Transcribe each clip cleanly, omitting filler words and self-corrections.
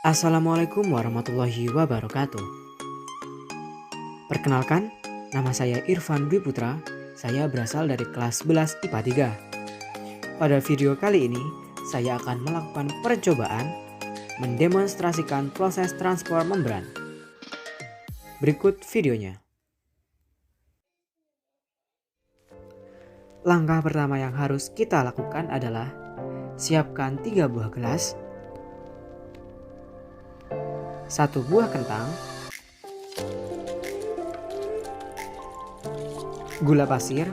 Assalamualaikum warahmatullahi wabarakatuh. Perkenalkan, nama saya Irfan Dwi Putra. Saya berasal dari kelas 11 IPA 3. Pada video kali ini, saya akan melakukan percobaan mendemonstrasikan proses transport membran. Berikut videonya. Langkah pertama yang harus kita lakukan adalah siapkan 3 buah gelas, 1 buah kentang, gula pasir,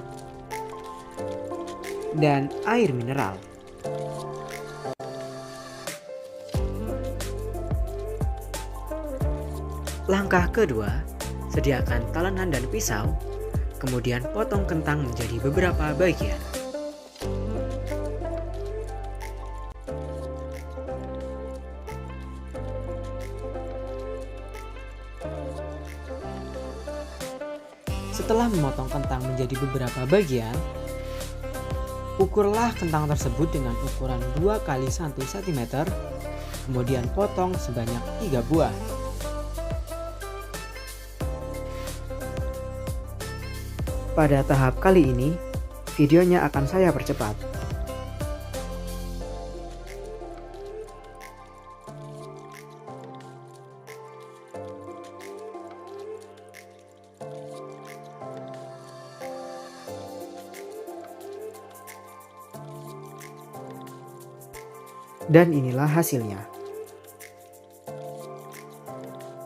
dan air mineral. Langkah kedua, sediakan talenan dan pisau, kemudian potong kentang menjadi beberapa bagian. Setelah memotong kentang menjadi beberapa bagian, ukurlah kentang tersebut dengan ukuran 2 x 1 cm, kemudian potong sebanyak 3 buah. Pada tahap kali ini, videonya akan saya percepat. Dan inilah hasilnya.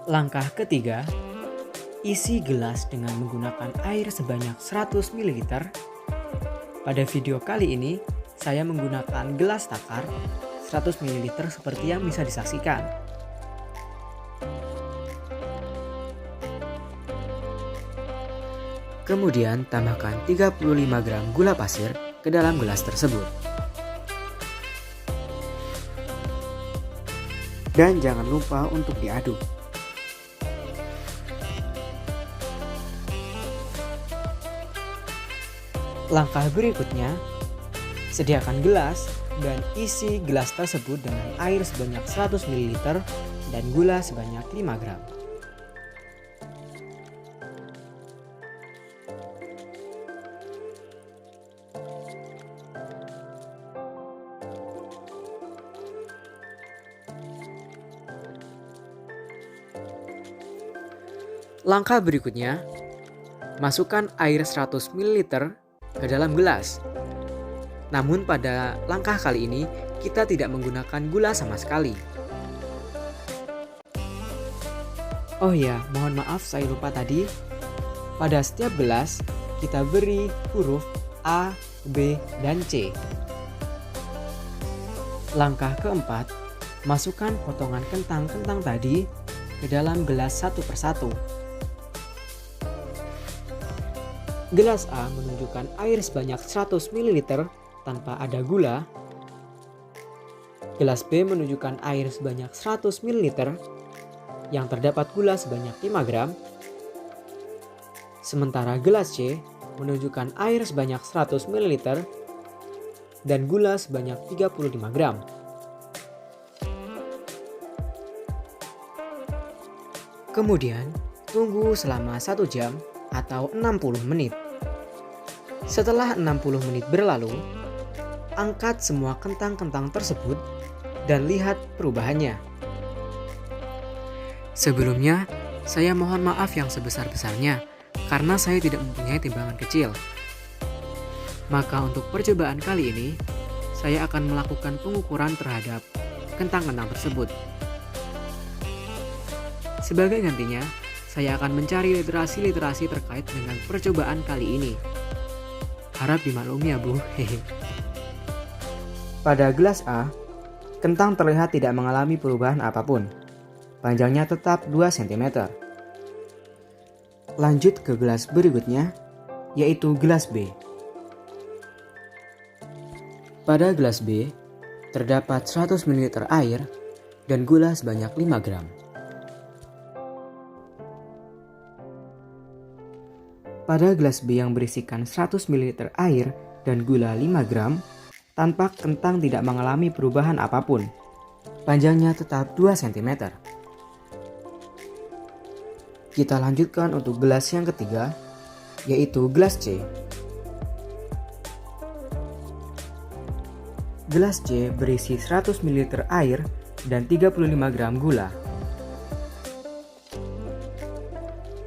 Langkah ketiga, isi gelas dengan menggunakan air sebanyak 100 ml. Pada video kali ini, saya menggunakan gelas takar 100 ml seperti yang bisa disaksikan. Kemudian tambahkan 35 gram gula pasir ke dalam gelas tersebut. Dan jangan lupa untuk diaduk. Langkah berikutnya, sediakan gelas dan isi gelas tersebut dengan air sebanyak 100 ml dan gula sebanyak 5 gram. Langkah berikutnya, masukkan air 100 ml ke dalam gelas. Namun pada langkah kali ini, kita tidak menggunakan gula sama sekali. Oh ya, mohon maaf saya lupa tadi. Pada setiap gelas, kita beri huruf A, B, dan C. Langkah keempat, masukkan potongan kentang-kentang tadi ke dalam gelas satu persatu. Gelas A menunjukkan air sebanyak 100 ml tanpa ada gula. Gelas B menunjukkan air sebanyak 100 ml yang terdapat gula sebanyak 5 gram. Sementara gelas C menunjukkan air sebanyak 100 ml dan gula sebanyak 35 gram. Kemudian, tunggu selama 1 jam atau 60 menit. Setelah 60 menit berlalu, angkat semua kentang-kentang tersebut dan lihat perubahannya. Sebelumnya, saya mohon maaf yang sebesar-besarnya karena saya tidak mempunyai timbangan kecil. Maka untuk percobaan kali ini, saya akan melakukan pengukuran terhadap kentang-kentang tersebut. Sebagai gantinya, saya akan mencari literasi-literasi terkait dengan percobaan kali ini. Harap dimaklumi ya Bu. Pada gelas A, kentang terlihat tidak mengalami perubahan apapun. Panjangnya tetap 2 cm. Lanjut ke gelas berikutnya, yaitu gelas B. Pada gelas B, terdapat 100 ml air dan gula sebanyak 5 gram. Pada gelas B yang berisikan 100 ml air dan gula 5 gram, tampak kentang tidak mengalami perubahan apapun. panjangnya tetap 2 cm. Kita lanjutkan untuk gelas yang ketiga, yaitu gelas C. Gelas C berisi 100 ml air dan 35 gram gula.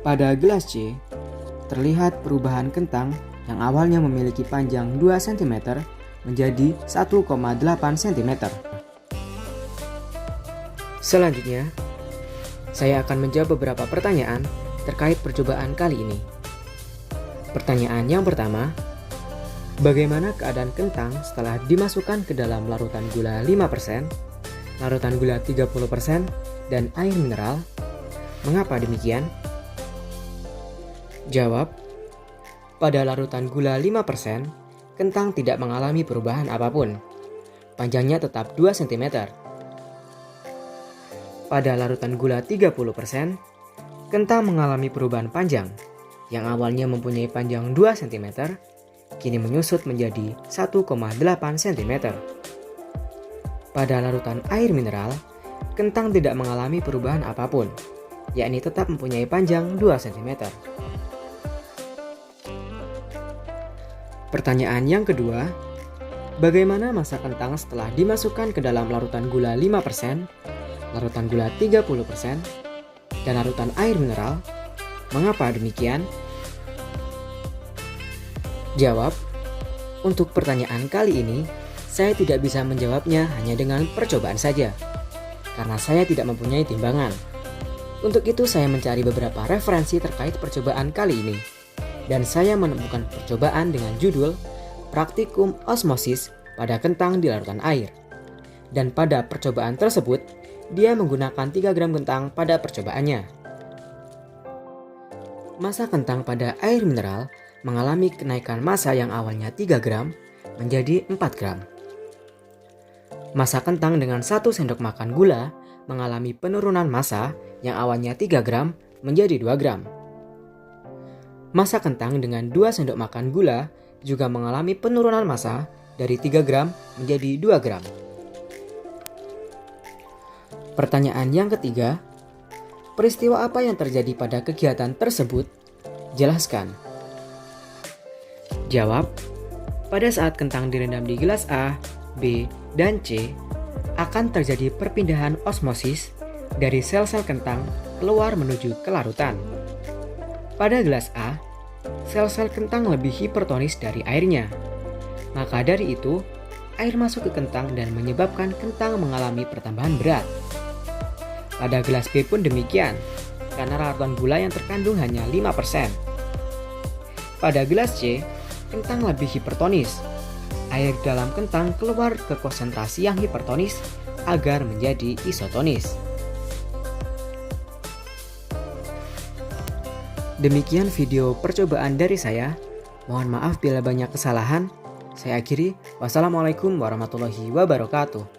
Pada gelas C, terlihat perubahan kentang yang awalnya memiliki panjang 2 cm menjadi 1,8 cm. Selanjutnya, saya akan menjawab beberapa pertanyaan terkait percobaan kali ini. Pertanyaan yang pertama, bagaimana keadaan kentang setelah dimasukkan ke dalam larutan gula 5%, larutan gula 30%, dan air mineral? Mengapa demikian? Jawab, pada larutan gula 5%, kentang tidak mengalami perubahan apapun. Panjangnya tetap 2 cm. Pada larutan gula 30%, kentang mengalami perubahan panjang, yang awalnya mempunyai panjang 2 cm, kini menyusut menjadi 1,8 cm. Pada larutan air mineral, kentang tidak mengalami perubahan apapun, yakni tetap mempunyai panjang 2 cm. Pertanyaan yang kedua, bagaimana masa kentang setelah dimasukkan ke dalam larutan gula 5%, larutan gula 30%, dan larutan air mineral? Mengapa demikian? Jawab, untuk pertanyaan kali ini, saya tidak bisa menjawabnya hanya dengan percobaan saja, karena saya tidak mempunyai timbangan. Untuk itu saya mencari beberapa referensi terkait percobaan kali ini. Dan saya menemukan percobaan dengan judul Praktikum Osmosis pada kentang di larutan air. Dan pada percobaan tersebut, dia menggunakan 3 gram kentang pada percobaannya. Massa kentang pada air mineral mengalami kenaikan massa yang awalnya 3 gram menjadi 4 gram. Massa kentang dengan 1 sendok makan gula mengalami penurunan massa yang awalnya 3 gram menjadi 2 gram. Massa kentang dengan 2 sendok makan gula juga mengalami penurunan massa dari 3 gram menjadi 2 gram. Pertanyaan yang ketiga, peristiwa apa yang terjadi pada kegiatan tersebut? Jelaskan. Jawab, pada saat kentang direndam di gelas A, B, dan C, akan terjadi perpindahan osmosis dari sel-sel kentang keluar menuju ke larutan. Pada gelas A, sel-sel kentang lebih hipertonis dari airnya. Maka dari itu, air masuk ke kentang dan menyebabkan kentang mengalami pertambahan berat. Pada gelas B pun demikian, karena larutan gula yang terkandung hanya 5%. Pada gelas C, kentang lebih hipertonis. Air dalam kentang keluar ke konsentrasi yang hipertonis agar menjadi isotonis. Demikian video percobaan dari saya. Mohon maaf bila banyak kesalahan. Saya akhiri. Wassalamualaikum warahmatullahi wabarakatuh.